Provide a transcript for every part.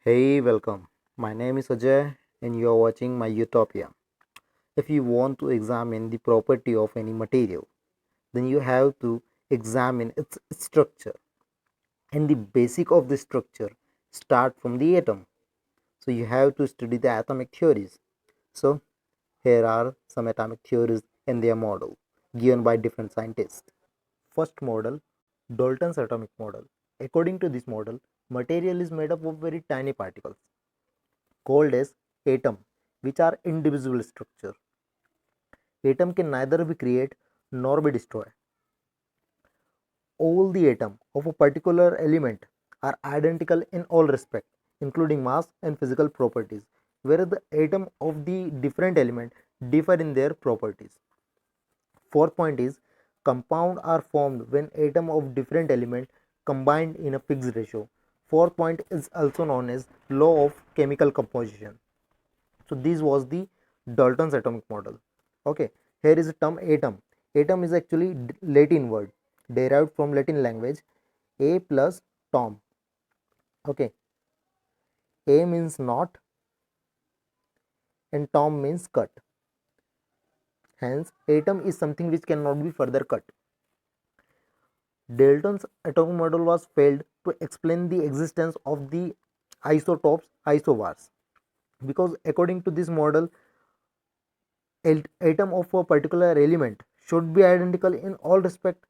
Hey, welcome. My name is Ajay and you are watching my Utopia. If you want to examine the property of any material, then you have to examine its structure. And the basic of the structure start from the atom. So you have to study the atomic theories. So here are some atomic theories and their model given by different scientists. First model, Dalton's atomic model. According to this model, material is made up of very tiny particles called as atom, which are indivisible structure. Atom can neither be created nor be destroyed. All the atoms of a particular element are identical in all respects, including mass and physical properties, whereas the atom of the different element differ in their properties. Fourth point is compound are formed when atoms of different element combined in a fixed ratio. Fourth point is also known as law of chemical composition. So this was the Dalton's atomic model. Okay, here is the term atom. Atom is actually Latin word derived from Latin language a plus tom. Okay, a means not and tom means cut. Hence atom is something which cannot be further cut. Dalton's atomic model was failed to explain the existence of the isotopes isobars, because according to this model atom of a particular element should be identical in all respect,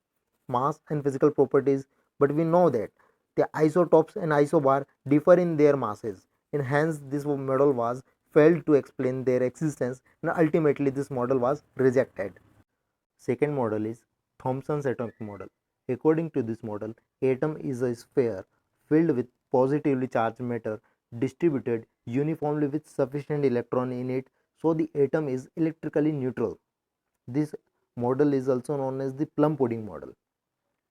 mass and physical properties, but we know that the isotopes and isobar differ in their masses, and hence this model was failed to explain their existence, and ultimately this model was rejected. Second model is Thomson's atomic model. According to this model, atom is a sphere filled with positively charged matter distributed uniformly with sufficient electron in it, so the atom is electrically neutral. This model is also known as the plum pudding model.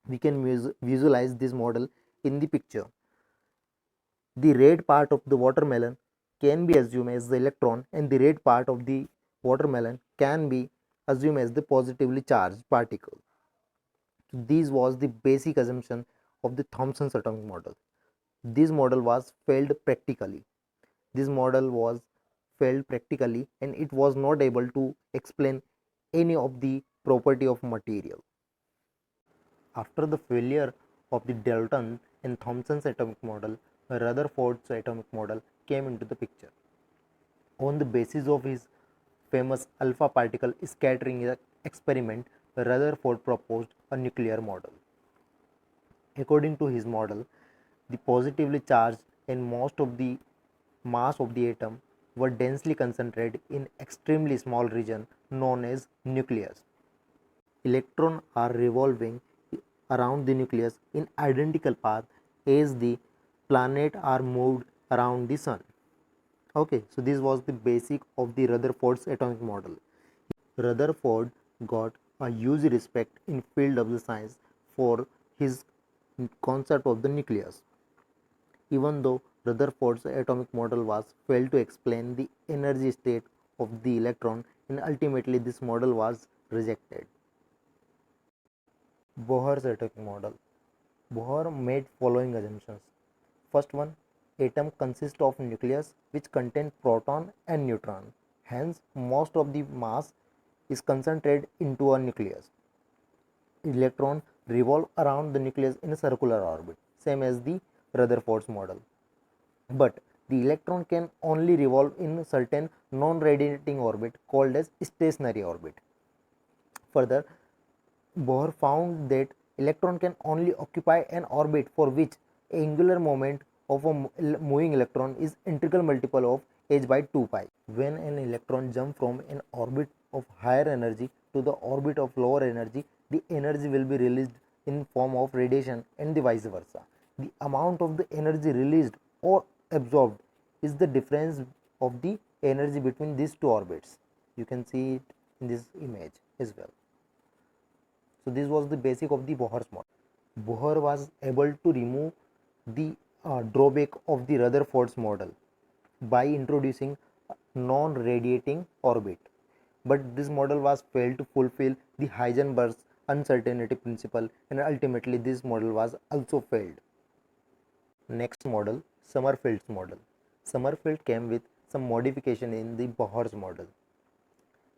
We can visualize this model in the picture. The red part of the watermelon can be assumed as the electron, and the red part of the watermelon can be assumed as the positively charged particle. So this was the basic assumption of the Thomson's atomic model. This model was failed practically. This model was failed practically, and it was not able to explain any of the property of material. After the failure of the Dalton and Thomson's atomic model, Rutherford's atomic model came into the picture. On the basis of his famous alpha particle scattering experiment, Rutherford proposed a nuclear model. According to his model, the positively charged and most of the mass of the atom were densely concentrated in extremely small region known as nucleus. Electrons are revolving around the nucleus in identical path as the planets are moved around the sun. Okay, so this was the basic of the Rutherford's atomic model. Rutherford got a huge respect in field of the science for his concept of the nucleus. Even though Rutherford's atomic model was failed to explain the energy state of the electron, and ultimately this model was rejected. Bohr's atomic model. Bohr made following assumptions. First one, atom consists of nucleus which contain proton and neutron. Hence, most of the mass is concentrated into a nucleus. Electron revolve around the nucleus in a circular orbit, same as the Rutherford's model. But the electron can only revolve in certain non-radiating orbit called as stationary orbit. Further, Bohr found that electron can only occupy an orbit for which angular moment of a moving electron is integral multiple of h by 2 pi. When an electron jumps from an orbit of higher energy to the orbit of lower energy, the energy will be released in form of radiation and the vice versa. The amount of the energy released or absorbed is the difference of the energy between these two orbits. You can see it in this image as well. So this was the basic of the Bohr's model. Bohr was able to remove the drawback of the Rutherford's model by introducing non-radiating orbit. But this model was failed to fulfill the Heisenberg's uncertainty principle, and ultimately this model was also failed. Next model, Sommerfeld's model. Sommerfeld came with some modification in the Bohr's model.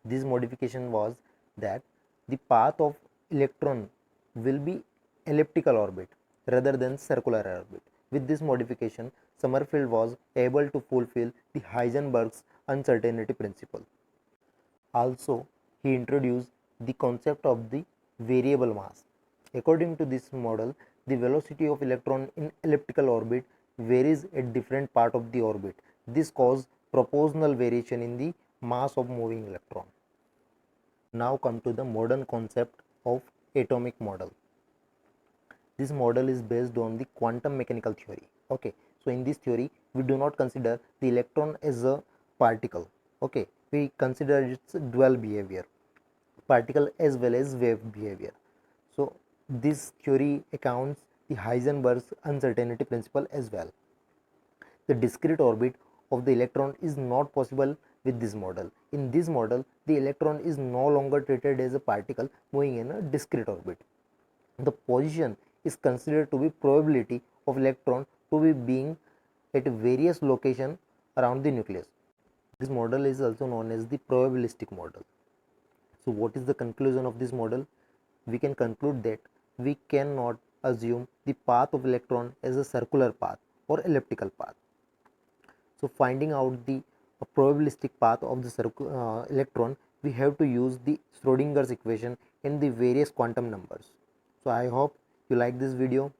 This modification was that the path of electron will be elliptical orbit rather than circular orbit. With this modification, Sommerfeld was able to fulfill the Heisenberg's uncertainty principle. Also, he introduced the concept of the variable mass. According to this model, the velocity of electron in elliptical orbit varies at different part of the orbit. This causes proportional variation in the mass of moving electron. Now come to the modern concept of atomic model. This model is based on the quantum mechanical theory. Okay, so in this theory we do not consider the electron as a particle. Okay, we consider its dual behavior, particle as well as wave behavior. So this theory accounts the Heisenberg's uncertainty principle as well. The discrete orbit of the electron is not possible with this model. In this model, the electron is no longer treated as a particle moving in a discrete orbit. The position is considered to be probability of electron to be being at various locations around the nucleus. This model is also known as the probabilistic model. So what is the conclusion of this model? We can conclude that we cannot assume the path of electron as a circular path or elliptical path. So finding out the probabilistic path of the electron, we have to use the Schrodinger's equation and the various quantum numbers. So I hope you like this video.